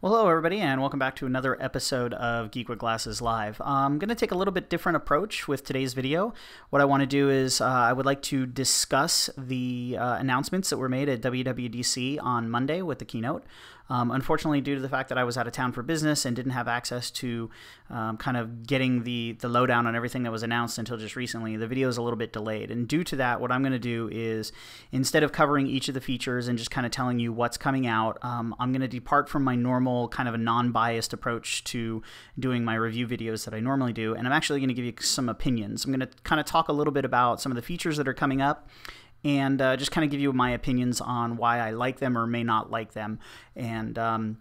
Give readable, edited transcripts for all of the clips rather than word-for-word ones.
Well, hello everybody, and welcome back to another episode of Geek with Glasses Live. I'm going to take a little bit different approach with today's video. What I want to do is I would like to discuss the announcements that were made at WWDC on Monday with the keynote. Unfortunately, due to the fact that I was out of town for business and didn't have access to kind of getting the lowdown on everything that was announced until just recently, the video is a little bit delayed. And due to that, what I'm going to do is, instead of covering each of the features and just kind of telling you what's coming out, I'm going to depart from my normal kind of a non-biased approach to doing my review videos that I normally do. And I'm actually going to give you some opinions. I'm going to kind of talk a little bit about some of the features that are coming up, and just kind of give you my opinions on why I like them or may not like them. And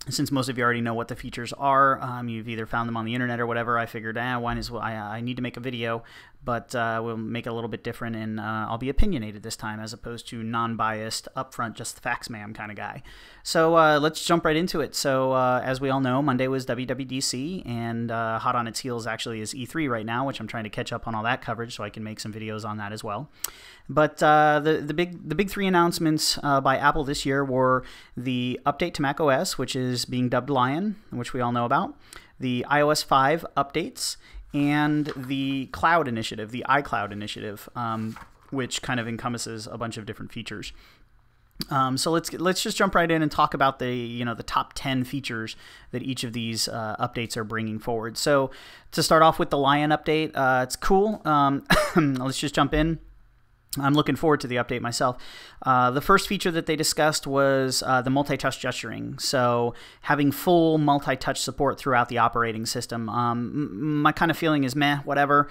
since most of you already know what the features are, you've either found them on the internet or whatever, I figured, I need to make a video, but we'll make it a little bit different, and I'll be opinionated this time as opposed to non-biased, upfront, just facts ma'am kind of guy. So let's jump right into it. So as we all know, Monday was WWDC, and hot on its heels actually is E3 right now, which I'm trying to catch up on all that coverage so I can make some videos on that as well. But the big three announcements by Apple this year were the update to macOS, which is being dubbed Lion, which we all know about, the iOS 5 updates, and the cloud initiative, the iCloud initiative, which kind of encompasses a bunch of different features. So let's just jump right in and talk about the top 10 features that each of these updates are bringing forward. So to start off with the Lion update, it's cool. Let's just jump in. I'm looking forward to the update myself. The first feature that they discussed was the multi-touch gesturing. So having full multi-touch support throughout the operating system. My kind of feeling is meh, whatever.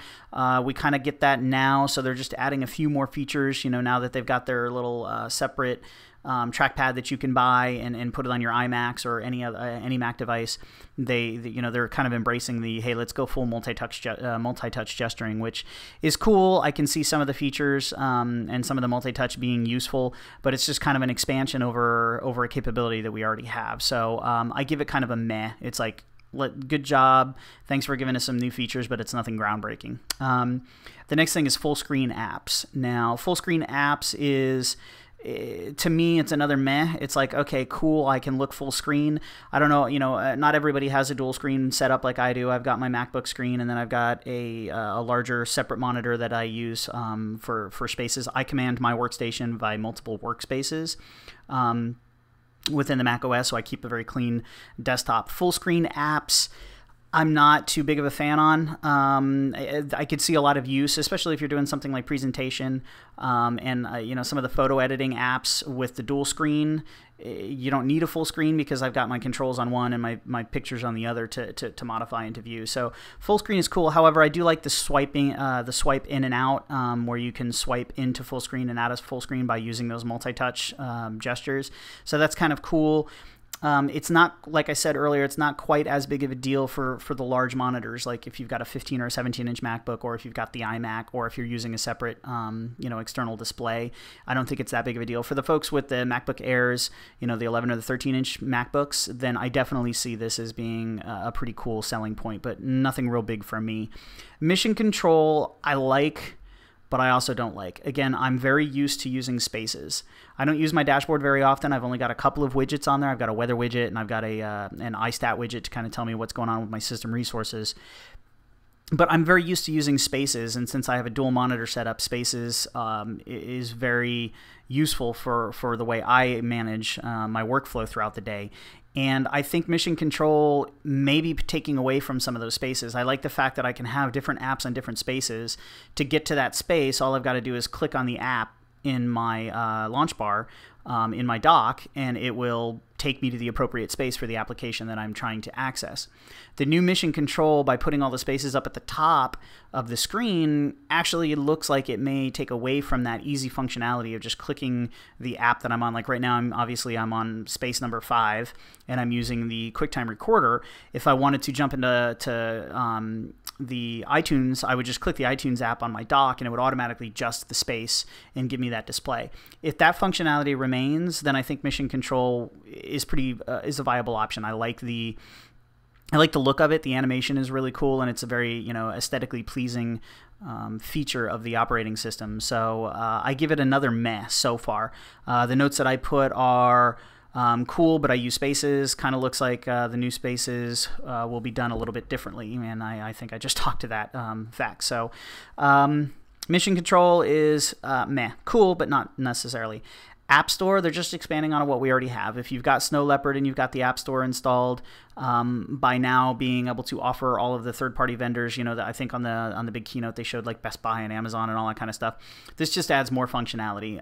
We kind of get that now, so they're just adding a few more features, now that they've got their little separate trackpad that you can buy and put it on your iMacs or any Mac device. They're kind of embracing the, hey, let's go full multi-touch gesturing, which is cool. I can see some of the features and some of the multi-touch being useful, but it's just kind of an expansion over a capability that we already have. So I give it kind of a meh. It's like, good job, thanks for giving us some new features, but it's nothing groundbreaking. The next thing is full screen apps. Now, full screen apps is, to me, it's another meh. It's like, okay, cool, I can look full screen. I don't know, not everybody has a dual screen setup like I do. I've got my MacBook screen, and then I've got a larger separate monitor that I use for spaces. I command my workstation by multiple workspaces within the Mac OS, so I keep a very clean desktop. Full screen apps, I'm not too big of a fan on. I could see a lot of use, especially if you're doing something like presentation and some of the photo editing apps with the dual screen. You don't need a full screen because I've got my controls on one and my pictures on the other to modify into view. So full screen is cool. However, I do like the swipe in and out, where you can swipe into full screen and out of full screen by using those multi-touch gestures. So that's kind of cool. It's not, like I said earlier, it's not quite as big of a deal for the large monitors, like if you've got a 15 or a 17-inch MacBook, or if you've got the iMac, or if you're using a separate external display. I don't think it's that big of a deal. For the folks with the MacBook Airs, the 11 or the 13-inch MacBooks, then I definitely see this as being a pretty cool selling point, but nothing real big for me. Mission control, I like, but I also don't like. Again, I'm very used to using spaces. I don't use my dashboard very often. I've only got a couple of widgets on there. I've got a weather widget, and I've got an iStat widget to kind of tell me what's going on with my system resources. But I'm very used to using spaces, and since I have a dual monitor setup, spaces is very useful for the way I manage my workflow throughout the day. And I think mission control may be taking away from some of those spaces. I like the fact that I can have different apps on different spaces. To get to that space, all I've got to do is click on the app in my launch bar in my dock, and it will take me to the appropriate space for the application that I'm trying to access. The new mission control, by putting all the spaces up at the top of the screen, actually it looks like it may take away from that easy functionality of just clicking the app that I'm on. Like right now, I'm on space number 5, and I'm using the QuickTime Recorder. If I wanted to jump into the iTunes, I would just click the iTunes app on my dock, and it would automatically adjust the space and give me that display. If that functionality remains, then I think mission control is a viable option. I like the look of it. The animation is really cool, and it's a very aesthetically pleasing feature of the operating system. So I give it another meh so far. The notes that I put are Cool, but I use Spaces. Kind of looks like the new Spaces will be done a little bit differently, and I think I just talked to that fact. So Mission Control is meh. Cool, but not necessarily. App Store, they're just expanding on what we already have. If you've got Snow Leopard and you've got the App Store installed, by now being able to offer all of the third-party vendors, you know, that I think on the big keynote they showed like Best Buy and Amazon and all that kind of stuff. This just adds more functionality.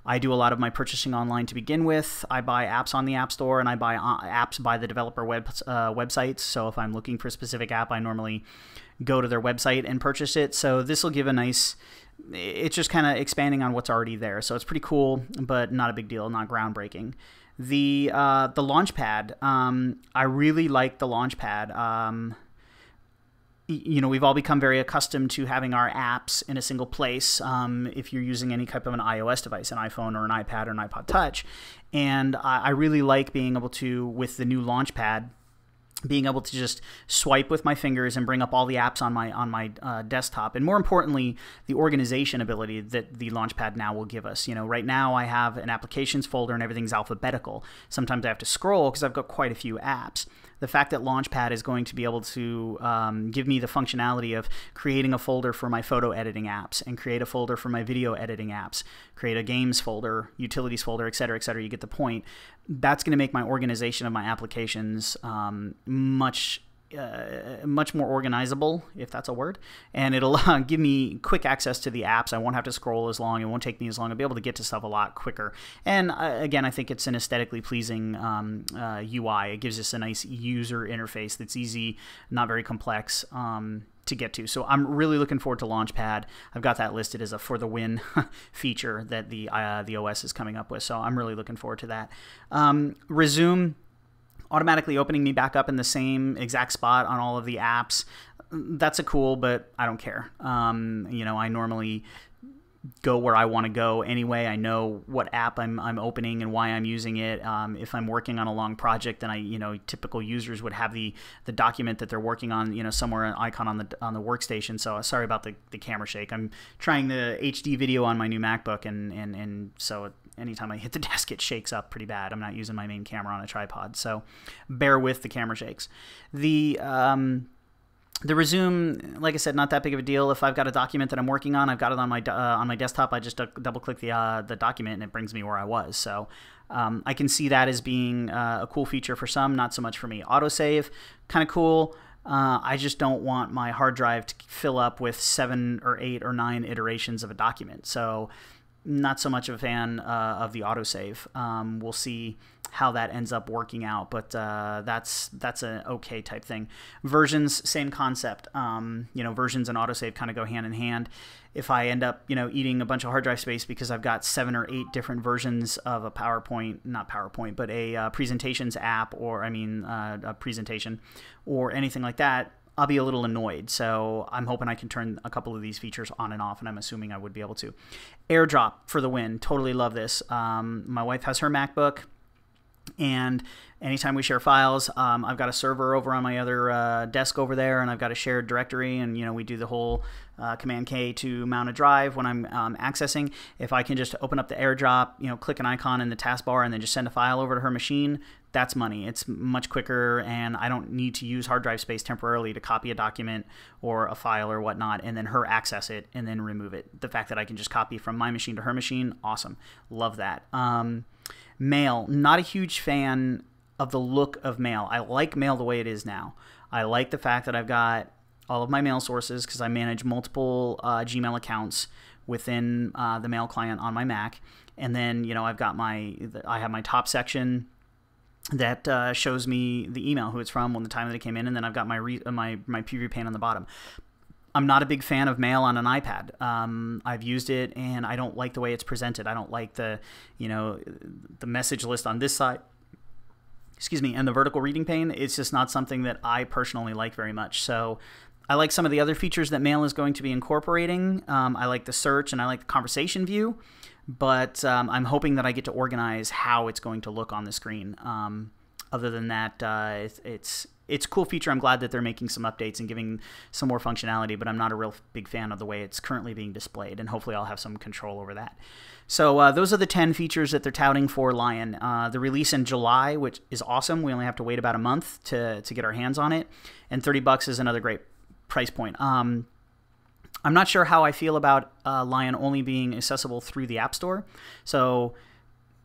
I do a lot of my purchasing online to begin with. I buy apps on the App Store, and I buy apps by the developer websites. So if I'm looking for a specific app, I normally go to their website and purchase it. So this will give a nice... It's just kind of expanding on what's already there, so it's pretty cool, but not a big deal, not groundbreaking. The Launchpad, I really like the Launchpad. You know, we've all become very accustomed to having our apps in a single place. If you're using any type of an iOS device, an iPhone or an iPad or an iPod Touch, and I really like being able to, with the new Launchpad, being able to just swipe with my fingers and bring up all the apps on my desktop, and more importantly, the organization ability that the Launchpad now will give us. You know, right now I have an applications folder and everything's alphabetical. Sometimes I have to scroll because I've got quite a few apps. The fact that Launchpad is going to be able to give me the functionality of creating a folder for my photo editing apps and create a folder for my video editing apps, create a games folder, utilities folder, et cetera, you get the point. That's going to make my organization of my applications much more organizable, if that's a word, and it'll give me quick access to the apps. I won't have to scroll as long. It won't take me as long. I'll be able to get to stuff a lot quicker. And again, I think it's an aesthetically pleasing UI. It gives us a nice user interface that's easy, not very complex to get to. So I'm really looking forward to Launchpad. I've got that listed as a for the win feature that the OS is coming up with. So I'm really looking forward to that. Resume, automatically opening me back up in the same exact spot on all of the apps. That's a cool, but I don't care. You know, I normally go where I want to go anyway. I know what app I'm opening and why I'm using it. If I'm working on a long project, then you know, typical users would have the document that they're working on, you know, somewhere, an icon on the workstation. So sorry about the camera shake. I'm trying the HD video on my new MacBook, and so anytime I hit the desk, it shakes up pretty bad. I'm not using my main camera on a tripod, so bear with the camera shakes. The resume, like I said, not that big of a deal. If I've got a document that I'm working on, I've got it on my desktop. I just double-click the document, and it brings me where I was. So I can see that as being a cool feature for some, not so much for me. Autosave, kind of cool. I just don't want my hard drive to fill up with 7 or 8 or 9 iterations of a document. So not so much of a fan of the autosave. We'll see how that ends up working out, but that's an okay type thing. Versions, same concept. You know, versions and autosave kind of go hand in hand. If I end up, you know, eating a bunch of hard drive space because I've got 7 or 8 different versions of a not PowerPoint, but a presentations app, or a presentation or anything like that, I'll be a little annoyed. So I'm hoping I can turn a couple of these features on and off, and I'm assuming I would be able to. AirDrop for the win. Totally love this. My wife has her MacBook, and anytime we share files, I've got a server over on my other desk over there, and I've got a shared directory, and you know, we do the whole Command K to mount a drive when I'm accessing. If I can just open up the AirDrop, you know, click an icon in the taskbar, and then just send a file over to her machine, that's money. It's much quicker, and I don't need to use hard drive space temporarily to copy a document or a file or whatnot, and then her access it and then remove it. The fact that I can just copy from my machine to her machine, awesome. Love that. Mail, not a huge fan of the look of Mail. I like Mail the way it is now. I like the fact that I've got all of my mail sources, because I manage multiple Gmail accounts within the Mail client on my Mac. And then, you know, I have my top section that shows me the email, who it's from, when the time that it came in, and then I've got my preview pane on the bottom. I'm not a big fan of Mail on an iPad. I've used it, and I don't like the way it's presented. I don't like the message list on this side, excuse me, and the vertical reading pane. It's just not something that I personally like very much. So I like some of the other features that Mail is going to be incorporating. I like the search, and I like the conversation view, but I'm hoping that I get to organize how it's going to look on the screen. Other than that, it's a cool feature. I'm glad that they're making some updates and giving some more functionality, but I'm not a real big fan of the way it's currently being displayed, and hopefully I'll have some control over that. So those are the 10 features that they're touting for Lion. The release in July, which is awesome. We only have to wait about a month to get our hands on it, and $30 is another great price point. I'm not sure how I feel about Lion only being accessible through the App Store. So,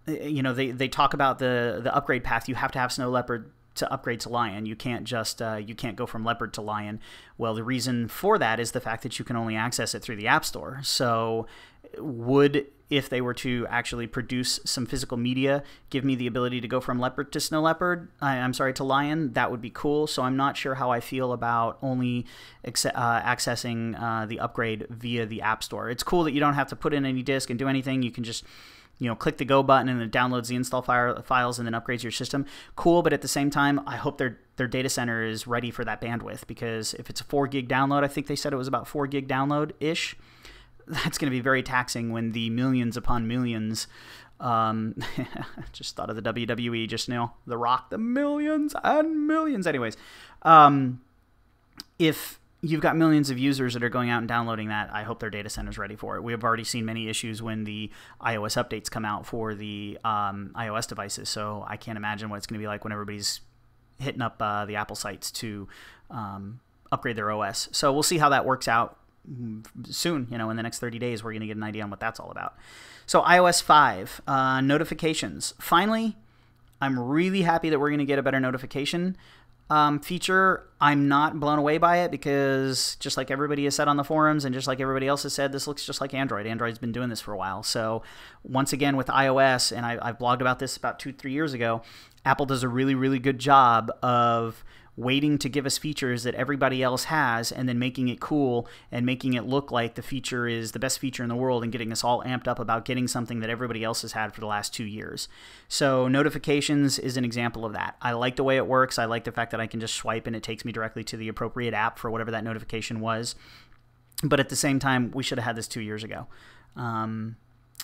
you know, they talk about the upgrade path. You have to have Snow Leopard to upgrade to Lion. You can't just you can't go from Leopard to Lion. Well, the reason for that is the fact that you can only access it through the App Store. So if they were to actually produce some physical media, give me the ability to go from Leopard to Snow Leopard, to Lion, that would be cool. So I'm not sure how I feel about only accessing the upgrade via the App Store. It's cool that you don't have to put in any disk and do anything. You can just, you know, click the go button and it downloads the install files and then upgrades your system. Cool, but at the same time, I hope their data center is ready for that bandwidth, because if it's a 4 gig download, I think they said it was about 4 gig download-ish, that's going to be very taxing when the millions upon millions, just thought of the WWE just now, The Rock, the millions and millions. Anyways, if you've got millions of users that are going out and downloading that, I hope their data center is ready for it. We have already seen many issues when the iOS updates come out for the iOS devices, so I can't imagine what it's going to be like when everybody's hitting up the Apple sites to upgrade their OS. So we'll see how that works out soon. You know, in the next 30 days, we're going to get an idea on what that's all about. So iOS 5, notifications. Finally, I'm really happy that we're going to get a better notification feature. I'm not blown away by it, because just like everybody has said on the forums and just like everybody else has said, this looks just like Android. Android's been doing this for a while. So once again with iOS, and I've blogged about this about 2-3 years ago, Apple does a really, really good job of waiting to give us features that everybody else has and then making it cool and making it look like the feature is the best feature in the world and getting us all amped up about getting something that everybody else has had for the last 2 years. So notifications is an example of that. I like the way it works. I like the fact that I can just swipe and it takes me directly to the appropriate app for whatever that notification was. But at the same time, we should have had this 2 years ago.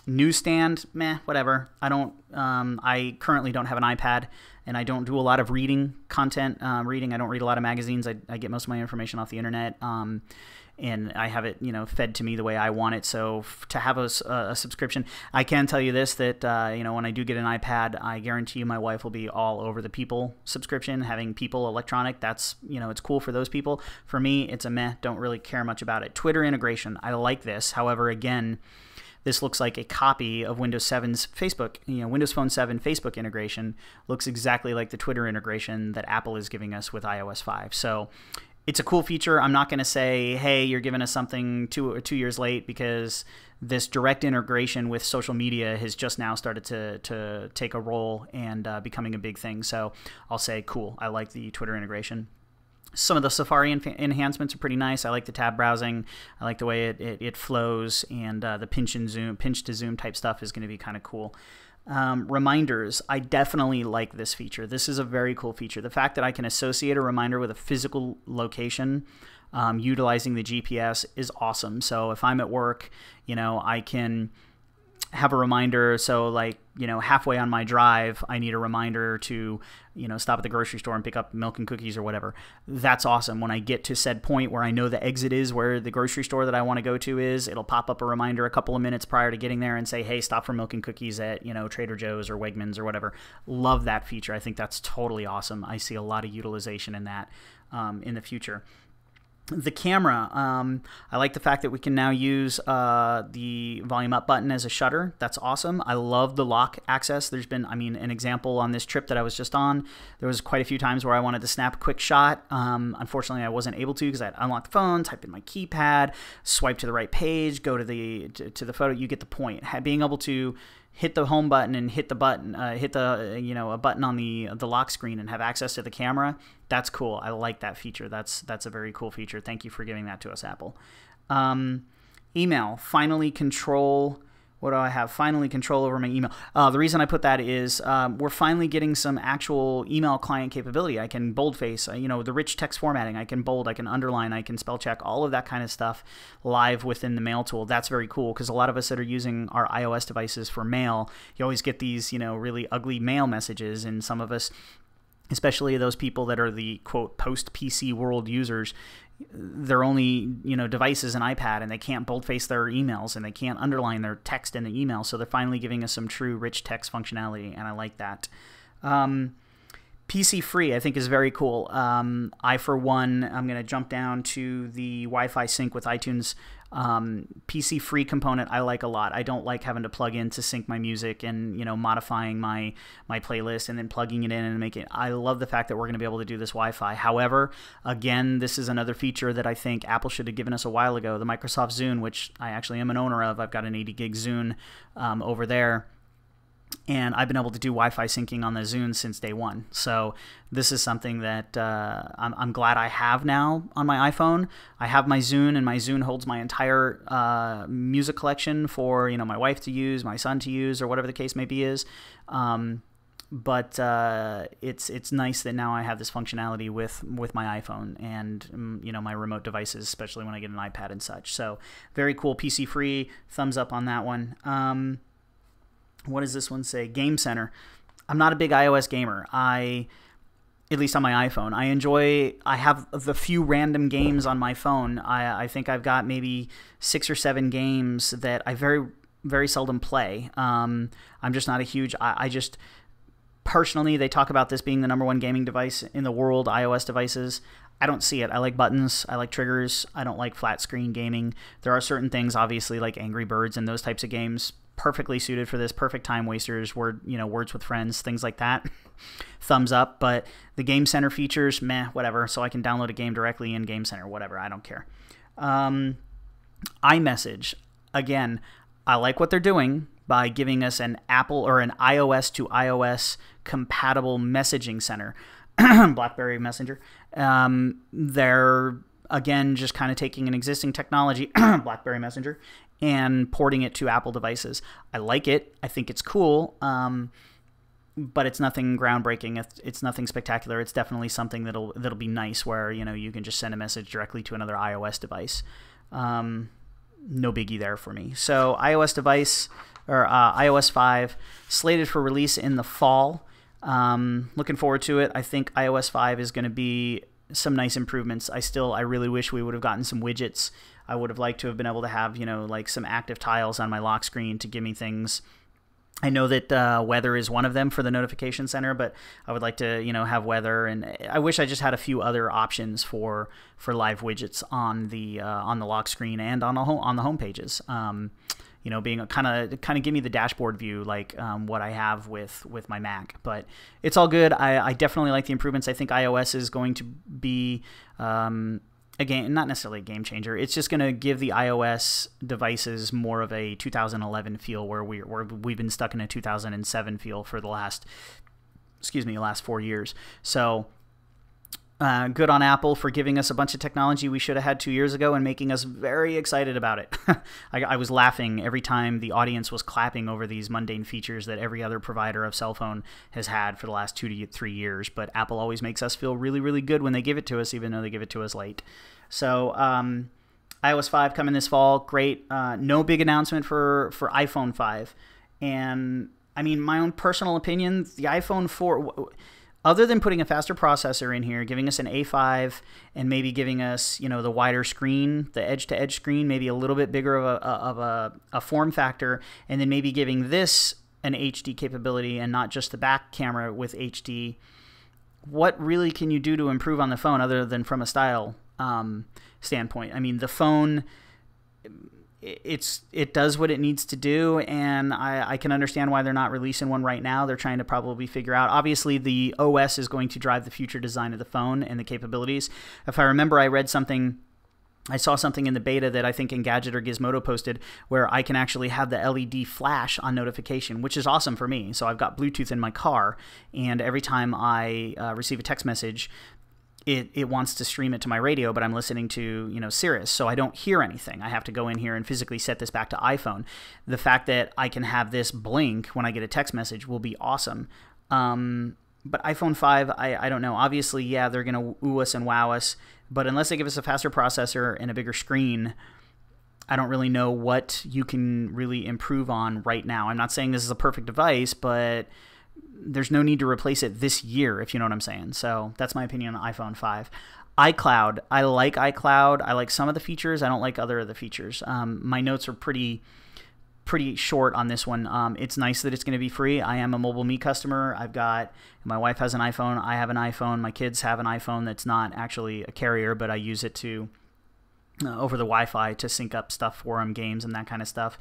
Newsstand, meh, whatever. I currently don't have an iPad, and I don't do a lot of reading content. I don't read a lot of magazines. I get most of my information off the internet, and I have it, you know, fed to me the way I want it. So to have a subscription, I can tell you this, that you know, when I do get an iPad, I guarantee you my wife will be all over the People subscription. Having People electronic, that's, you know, it's cool for those people. For me, it's a meh. Don't really care much about it. Twitter integration, I like this. However, again, this looks like a copy of Windows 7's Facebook, Windows Phone 7 Facebook integration looks exactly like the Twitter integration that Apple is giving us with iOS 5. So it's a cool feature. I'm not going to say, hey, you're giving us something 2 years late, because this direct integration with social media has just now started to take a role and becoming a big thing. So I'll say, cool, I like the Twitter integration. Some of the Safari enhancements are pretty nice. I like the tab browsing. I like the way it flows, and the pinch to zoom type stuff is going to be kind of cool. Reminders, I definitely like this feature. This is a very cool feature. The fact that I can associate a reminder with a physical location utilizing the GPS is awesome. So if I'm at work, you know, I can have a reminder. So like, you know, halfway on my drive, I need a reminder to, you know, stop at the grocery store and pick up milk and cookies or whatever. That's awesome. When I get to said point where I know the exit is where the grocery store that I want to go to is, it'll pop up a reminder a couple of minutes prior to getting there and say, hey, stop for milk and cookies at, you know, Trader Joe's or Wegmans or whatever. Love that feature. I think that's totally awesome. I see a lot of utilization in that in the future. The camera, I like the fact that we can now use the volume up button as a shutter. That's awesome. I love the lock access. There's been, an example on this trip that I was just on. There was quite a few times where I wanted to snap a quick shot. Unfortunately, I wasn't able to because I had unlocked the phone, type in my keypad, swipe to the right page, go to the photo. You get the point. Being able to hit the home button and hit the button, a button on the lock screen and have access to the camera. That's cool. I like that feature. That's a very cool feature. Thank you for giving that to us, Apple. Email, finally control. What do I have? Finally control over my email. The reason I put that is we're finally getting some actual email client capability. I can boldface, the rich text formatting. I can bold, I can underline, I can spell check, all of that kind of stuff live within the Mail tool. That's very cool because a lot of us that are using our iOS devices for mail, you always get these, really ugly mail messages, and some of us especially those people that are the quote post-PC world users. Their only device is an iPad, and they can't boldface their emails, and they can't underline their text in the email. So they're finally giving us some true rich text functionality, and I like that. PC free, I think, is very cool. I, for one, I'm going to jump down to the Wi-Fi sync with iTunes. PC free component I like a lot. I don't like having to plug in to sync my music and modifying my playlist and then plugging it in and make it. I love the fact that we're going to be able to do this Wi-Fi. However, again, this is another feature that I think Apple should have given us a while ago. The Microsoft Zune, which I actually am an owner of. I've got an 80 gig Zune over there. And I've been able to do Wi-Fi syncing on the Zune since day one. So this is something that I'm glad I have now on my iPhone. I have my Zune, and my Zune holds my entire music collection for my wife to use, my son to use, or whatever the case may be is. But it's nice that now I have this functionality with my iPhone and my remote devices, especially when I get an iPad and such. So very cool. PC free. Thumbs up on that one. What does this one say? Game Center. I'm not a big iOS gamer. At least on my iPhone. I have the few random games on my phone. I think I've got maybe 6 or 7 games that I very, very seldom play. I'm just not a huge, I just, personally, they talk about this being the #1 gaming device in the world, iOS devices. I don't see it. I like buttons. I like triggers. I don't like flat screen gaming. There are certain things, obviously, like Angry Birds and those types of games, perfectly suited for this, perfect time wasters, words with friends, things like that. Thumbs up. But the Game Center features, meh, whatever. So I can download a game directly in Game Center, whatever. I don't care. iMessage. Again, I like what they're doing by giving us an Apple or an iOS to iOS compatible messaging center. BlackBerry Messenger. They're, again, just kind of taking an existing technology, BlackBerry Messenger, and porting it to Apple devices. I like it. I think it's cool, but it's nothing groundbreaking. It's nothing spectacular. It's definitely something that'll be nice, where you can just send a message directly to another iOS device. No biggie there for me. So iOS device, or iOS 5, slated for release in the fall. Looking forward to it. I think iOS 5 is going to be some nice improvements. I really wish we would have gotten some widgets. I would have liked to have been able to have, like some active tiles on my lock screen to give me things. I know that weather is one of them for the notification center, but I would like to, have weather, and I wish I just had a few other options for live widgets on the lock screen and on the home pages. Being kind of give me the dashboard view, like what I have with my Mac. But it's all good. I definitely like the improvements. I think iOS is going to be, again, not necessarily a game changer. It's just going to give the iOS devices more of a 2011 feel, where we've been stuck in a 2007 feel for the last 4 years. So good on Apple for giving us a bunch of technology we should have had 2 years ago and making us very excited about it. I was laughing every time the audience was clapping over these mundane features that every other provider of cell phone has had for the last 2 to 3 years. But Apple always makes us feel really, really good when they give it to us, even though they give it to us late. So iOS 5 coming this fall. Great. No big announcement for iPhone 5. And I mean, my own personal opinion, the iPhone 4... Other than putting a faster processor in here, giving us an A5, and maybe giving us, the wider screen, the edge-to-edge screen, maybe a little bit bigger of a form factor, and then maybe giving this an HD capability and not just the back camera with HD, what really can you do to improve on the phone other than from a style standpoint? I mean, the phone... It does what it needs to do, and I can understand why they're not releasing one right now. They're trying to probably figure out. Obviously, the OS is going to drive the future design of the phone and the capabilities. If I remember, I saw something in the beta that I think Engadget or Gizmodo posted, where I can actually have the LED flash on notification, which is awesome for me. So I've got Bluetooth in my car, and every time I receive a text message, it wants to stream it to my radio, but I'm listening to, Sirius, so I don't hear anything. I have to go in here and physically set this back to iPhone. The fact that I can have this blink when I get a text message will be awesome. But iPhone 5, I don't know. Obviously, yeah, they're going to ooh us and wow us, but unless they give us a faster processor and a bigger screen, I don't really know what you can really improve on right now. I'm not saying this is a perfect device, but there's no need to replace it this year, if you know what I'm saying. So that's my opinion on iPhone 5. iCloud. I like iCloud. I like some of the features. I don't like other of the features. My notes are pretty short on this one. It's nice that it's going to be free. I am a Mobile Me customer. My wife has an iPhone. I have an iPhone. My kids have an iPhone that's not actually a carrier, but I use it to over the Wi-Fi to sync up stuff for them, games and that kind of stuff.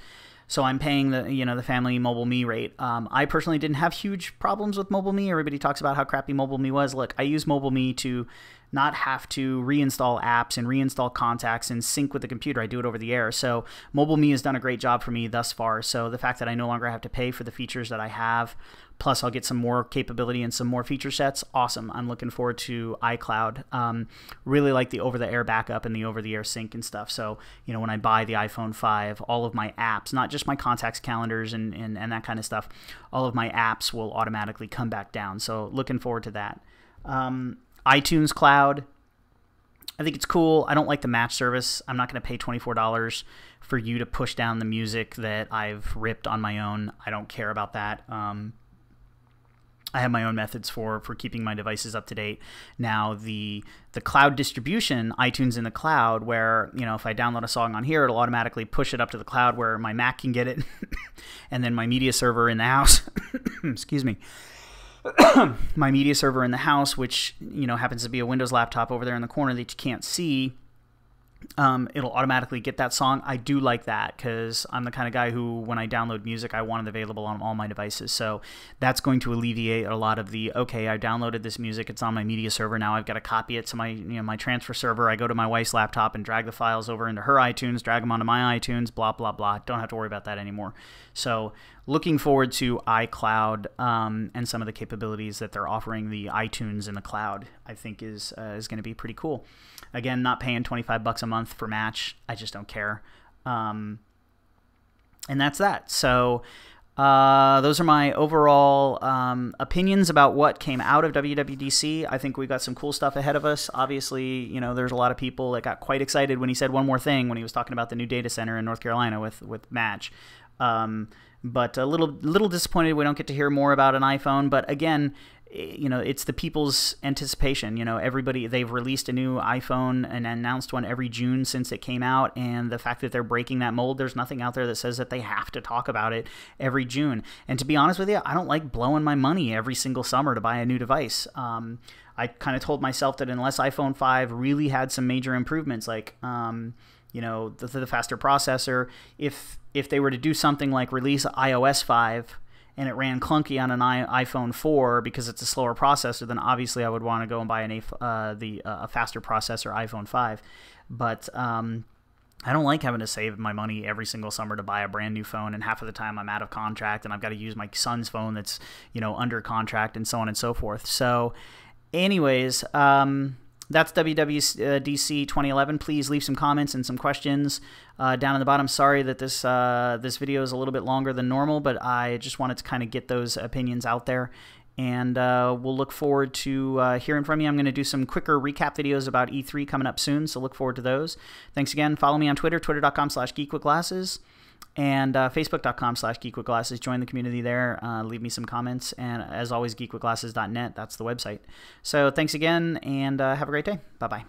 So I'm paying the family Mobile Me rate. I personally didn't have huge problems with Mobile Me. Everybody talks about how crappy Mobile Me was. Look, I use Mobile Me to not have to reinstall apps and reinstall contacts and sync with the computer. I do it over the air. So Mobile Me has done a great job for me thus far. So the fact that I no longer have to pay for the features that I have, plus I'll get some more capability and some more feature sets, awesome. I'm looking forward to iCloud. Really like the over-the-air backup and the over-the-air sync and stuff. So, when I buy the iPhone 5, all of my apps, not just my contacts, calendars, and that kind of stuff, all of my apps will automatically come back down. So looking forward to that. iTunes Cloud, I think it's cool. I don't like the match service. I'm not going to pay $24 for you to push down the music that I've ripped on my own. I don't care about that. I have my own methods for keeping my devices up to date. Now, the cloud distribution, iTunes in the cloud, where, if I download a song on here, it'll automatically push it up to the cloud where my Mac can get it, and then my media server in the house, excuse me, my media server in the house, which happens to be a Windows laptop over there in the corner that you can't see, it'll automatically get that song. I do like that because I'm the kind of guy who, when I download music, I want it available on all my devices. So that's going to alleviate a lot of the, okay, I downloaded this music, it's on my media server, now I've got to copy it to my my transfer server. I go to my wife's laptop and drag the files over into her iTunes, drag them onto my iTunes, blah, blah, blah. Don't have to worry about that anymore. So looking forward to iCloud and some of the capabilities that they're offering the iTunes in the cloud, I think is going to be pretty cool. Again, not paying $25 a month for Match. I just don't care. And that's that. So those are my overall opinions about what came out of WWDC. I think we got some cool stuff ahead of us. Obviously, there's a lot of people that got quite excited when he said one more thing when he was talking about the new data center in North Carolina with Match. But a little disappointed we don't get to hear more about an iPhone. But again, it's the people's anticipation. Everybody, they've released a new iPhone and announced one every June since it came out, and the fact that they're breaking that mold, there's nothing out there that says that they have to talk about it every June. And to be honest with you, I don't like blowing my money every single summer to buy a new device. I kind of told myself that unless iPhone 5 really had some major improvements, like the faster processor, if they were to do something like release iOS 5 and it ran clunky on an iPhone 4 because it's a slower processor, then obviously I would want to go and buy a faster processor iPhone 5. But I don't like having to save my money every single summer to buy a brand new phone, and half of the time I'm out of contract and I've got to use my son's phone that's under contract and so on and so forth. So anyways, that's WWDC 2011. Please leave some comments and some questions down in the bottom. Sorry that this video is a little bit longer than normal, but I just wanted to kind of get those opinions out there. And we'll look forward to hearing from you. I'm going to do some quicker recap videos about E3 coming up soon, so look forward to those. Thanks again. Follow me on Twitter, twitter.com/geekwithglasses. And facebook.com/geekwithglasses. Join the community there. Leave me some comments. And as always, geekwithglasses.net. That's the website. So thanks again, and have a great day. Bye-bye.